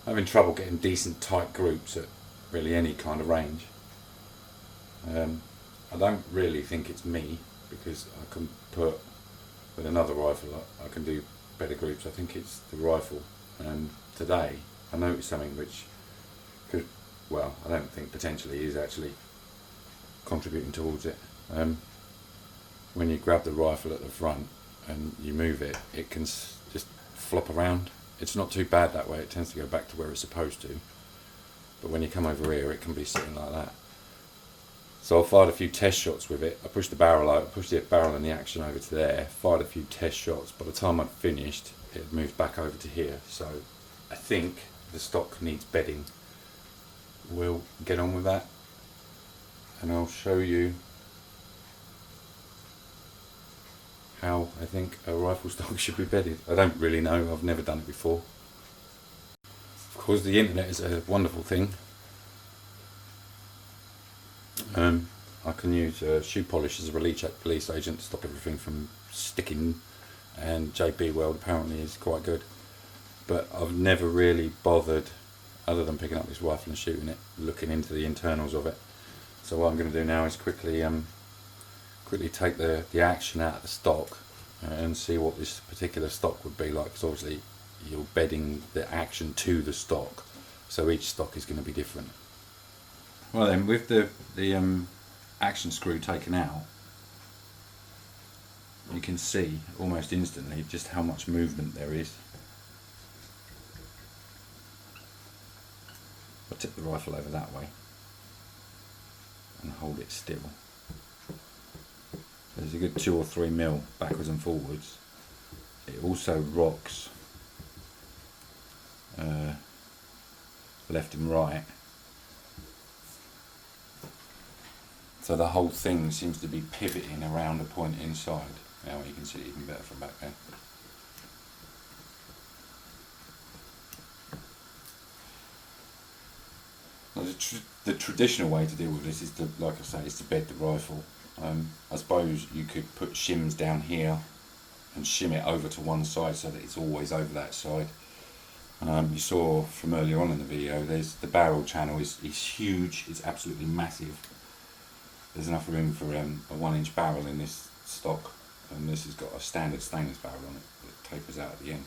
having trouble getting decent tight groups at really any kind of range. I don't really think it's me, because I can put, with another rifle, I can do better groups. I think it's the rifle. And today I noticed something which could, well, I don't think potentially is actually contributing towards it. When you grab the rifle at the front and you move it, it can just flop around. It's not too bad that way, it tends to go back to where it's supposed to. But when you come over here, it can be sitting like that. So I fired a few test shots with it. I pushed the barrel out, pushed the barrel and the action over to there, fired a few test shots. By the time I'd finished, it had moved back over to here. So I think the stock needs bedding. We'll get on with that, and I'll show you how I think a rifle stock should be bedded. I don't really know, I've never done it before. Of course, the internet is a wonderful thing. I can use shoe polish as a release agent to stop everything from sticking, and JB Weld apparently is quite good. But I've never really bothered, other than picking up this rifle and shooting it, looking into the internals of it. So what I'm going to do now is quickly take the action out of the stock and see what this particular stock would be like, because obviously you're bedding the action to the stock, so each stock is going to be different. Well then, with the action screw taken out, you can see almost instantly just how much movement there is. I'll tip the rifle over that way and hold it still. There's a good 2 or 3 mil backwards and forwards. It also rocks left and right, so the whole thing seems to be pivoting around a point inside. Now you can see it even better from back there. Now the traditional way to deal with this is to, like I say, is to bed the rifle. I suppose you could put shims down here and shim it over to one side so that it's always over that side. You saw from earlier on in the video, there's the barrel channel is huge, it's absolutely massive. There's enough room for a 1-inch barrel in this stock, and this has got a standard stainless barrel on it that tapers out at the end.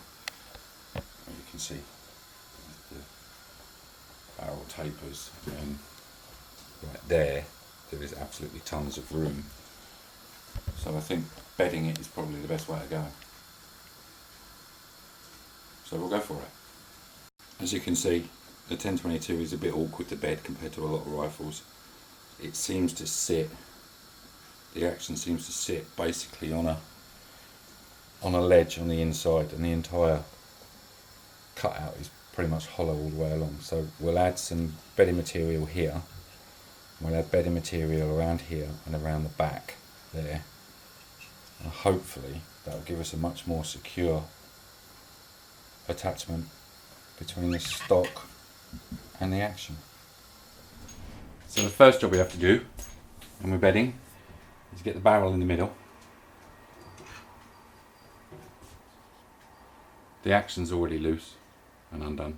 As you can see, the barrel tapers, and right there is absolutely tons of room. So I think bedding it is probably the best way to go. So we'll go for it. As you can see, the 1022 is a bit awkward to bed compared to a lot of rifles. It seems to sit, the action seems to sit basically on a ledge on the inside, and the entire cutout is pretty much hollow all the way along. So we'll add some bedding material here, we'll add bedding material around here and around the back there, and hopefully that will give us a much more secure attachment between the stock and the action. So the first job we have to do when we're bedding is get the barrel in the middle. The action's already loose and undone,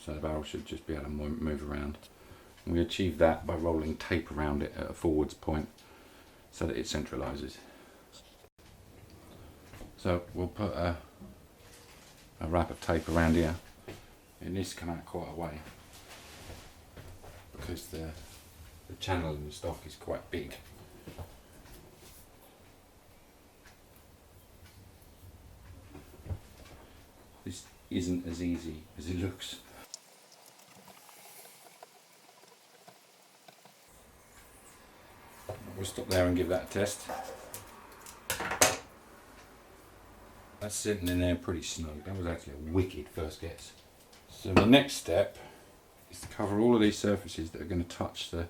so the barrel should just be able to move around. And we achieve that by rolling tape around it at a forwards point so that it centralises. So we'll put a wrap of tape around here. It needs to come out quite a way because the channel in the stock is quite big. This isn't as easy as it looks. We'll stop there and give that a test. That's sitting in there pretty snug. That was actually a wicked first guess. So the next step is to cover all of these surfaces that are going to touch the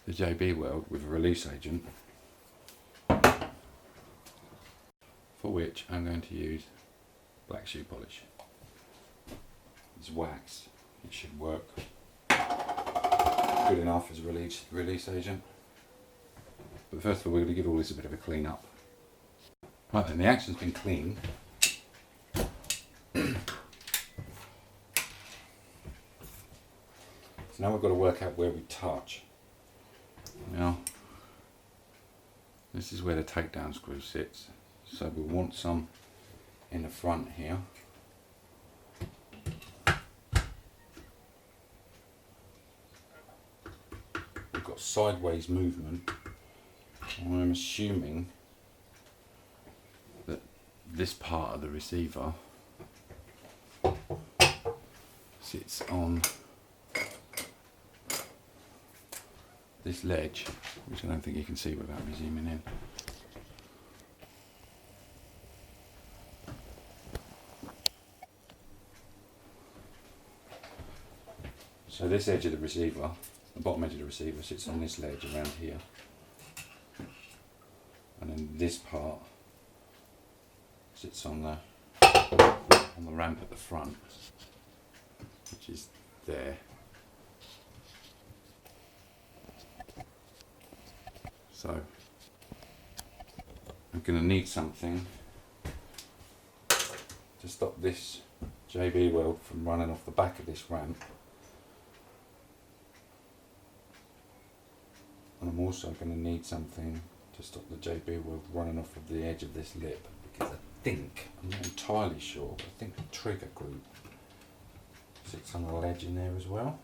JB Weld with a release agent, for which I'm going to use black shoe polish. It's wax. It should work good enough as a release agent. But first of all, we're going to give all this a bit of a clean up. Right then, the action's been cleaned. So now we've got to work out where we touch. Now, this is where the takedown screw sits. So we'll want some in the front here. We've got sideways movement. And I'm assuming that this part of the receiver sits on this ledge, which I don't think you can see without me zooming in. So this edge of the receiver, the bottom edge of the receiver, sits on this ledge around here. And then this part sits on the ramp at the front, which is there. So I'm going to need something to stop this JB weld from running off the back of this ramp. And I'm also going to need something to stop the JB weld running off of the edge of this lip, because I'm not entirely sure, but I think the trigger group sits on a ledge in there as well.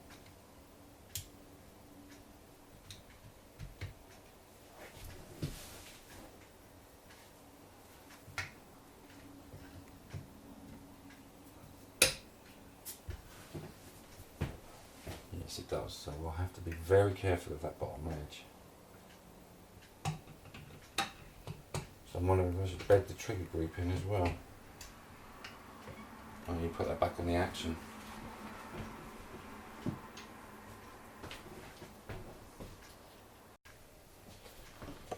Yes, it does, so we'll have to be very careful of that bottom ledge. So I'm wondering if I should bed the trigger group in as well. Oh, you put that back on the action.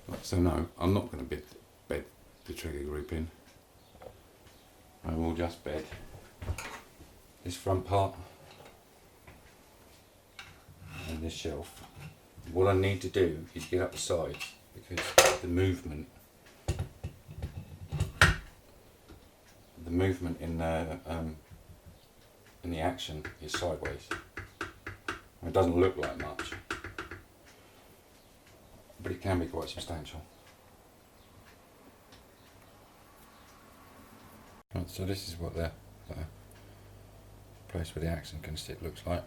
Right, so no, I'm not going to bed the trigger group in. I will just bed this front part and this shelf. What I need to do is get up the sides, because the movement in the action is sideways. It doesn't look like much, but it can be quite substantial. Right, so this is what the place where the action can sit looks like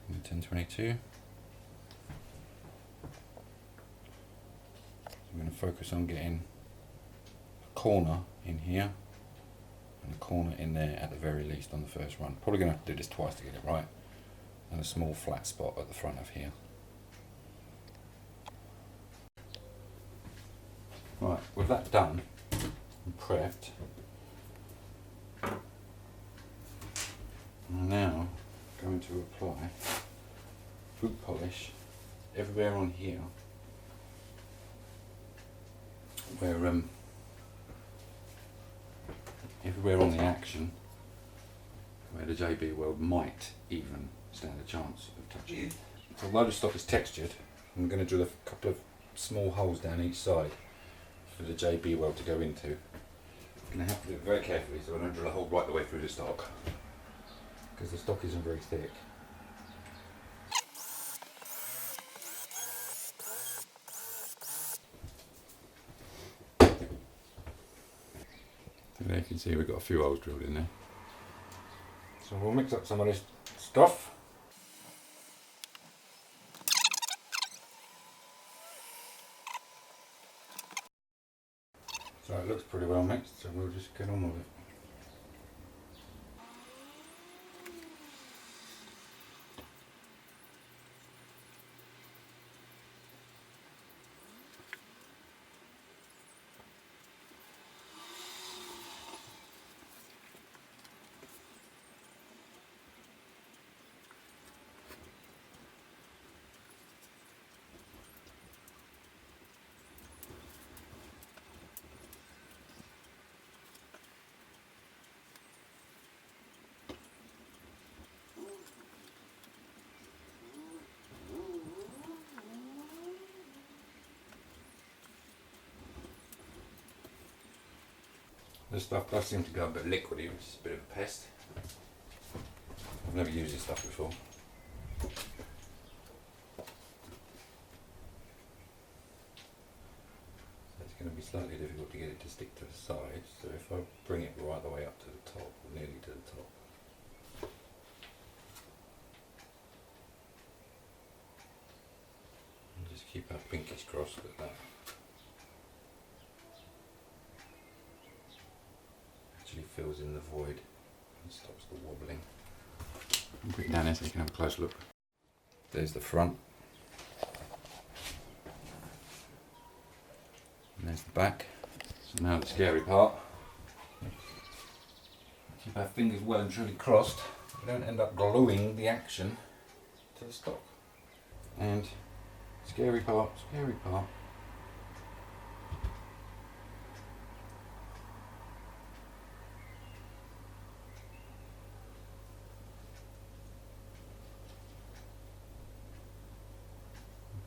in the 1022. So I'm going to focus on getting a corner in here and a corner in there at the very least on the first run. Probably going to have to do this twice to get it right, and a small flat spot at the front of here. Right, with that done and prepped, I'm now going to apply boot polish everywhere on here where everywhere on the action where the JB weld might even stand a chance of touching it. So although the stock is textured, I'm going to drill a couple of small holes down each side for the JB weld to go into. I'm going to have to do it very carefully so I don't drill a hole right the way through the stock, because the stock isn't very thick. So there you can see we've got a few holes drilled in there. So we'll mix up some of this stuff. So it looks pretty well mixed, so we'll just get on with it. This stuff does seem to go a bit liquidy, which is a bit of a pest. I've never used this stuff before. It's going to be slightly difficult to get it to stick to the sides, so if I bring it right the way up to the top, or nearly to the top. And just keep our pinkies crossed at that. Actually fills in the void and stops the wobbling. I'll put it down here so you can have a close look. There's the front. And there's the back. So now the scary part. Keep our fingers well and truly crossed. We don't end up gluing the action to the stock. And scary part, scary part.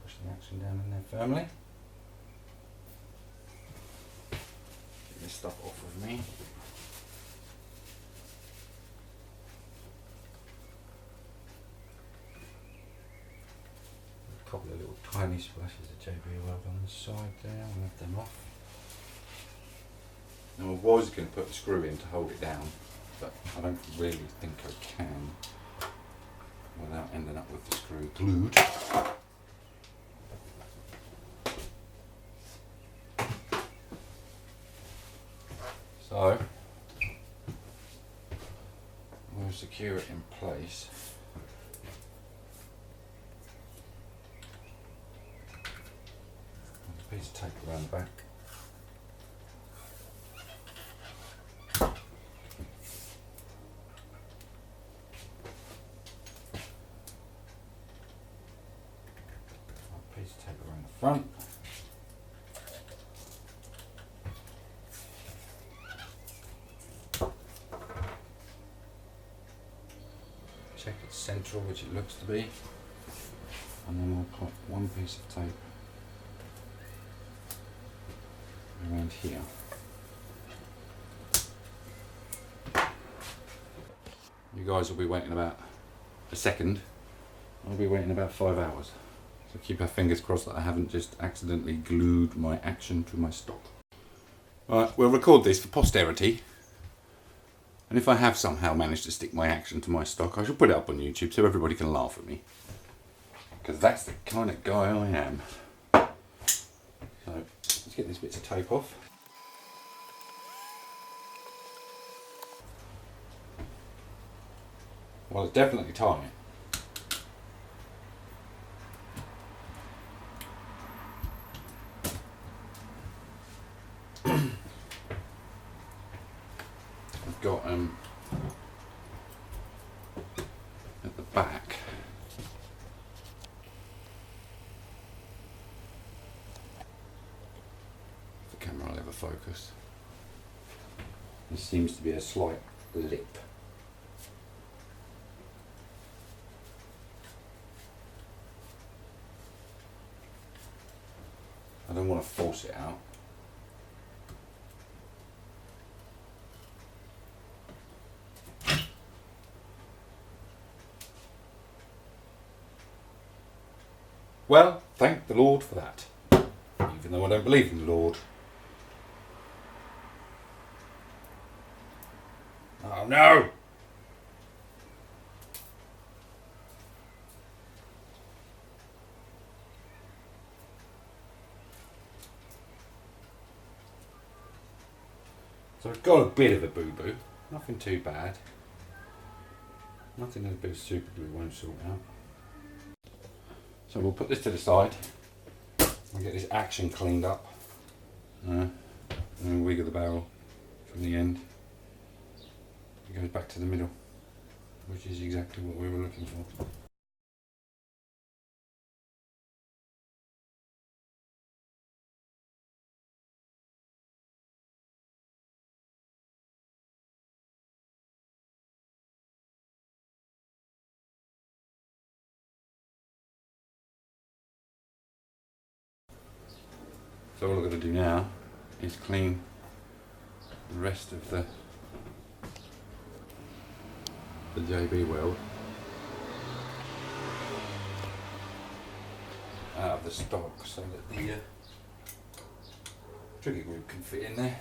Push the action down in there firmly. Get this stuff off of me. A couple of little tiny splashes of JB oil on the side there, I'll have them off. Now I was going to put the screw in to hold it down, but I don't really think I can without ending up with the screw glued. So we'll secure it in place. With a piece of tape around the back. A piece of tape around the front. Check it's central, which it looks to be, and then we'll put one piece of tape around here. You guys will be waiting about a second. I'll be waiting about 5 hours. So keep our fingers crossed that I haven't just accidentally glued my action to my stock. Right, we'll record this for posterity. And if I have somehow managed to stick my action to my stock, I shall put it up on YouTube so everybody can laugh at me. Because that's the kind of guy I am. So, let's get this bit of tape off. Well, it's definitely tight. Got at the back if the camera will ever focus, there seems to be a slight lip. I don't want to force it out. Well, thank the Lord for that, even though I don't believe in the Lord. Oh no! So I've got a bit of a boo-boo, nothing too bad. Nothing that a bit of super glue won't sort out. So we'll put this to the side, we'll get this action cleaned up, and then we'll wiggle the barrel from the end. It goes back to the middle, which is exactly what we were looking for. So all I've got to do now is clean the rest of the the JB weld out of the stock so that the trigger group can fit in there.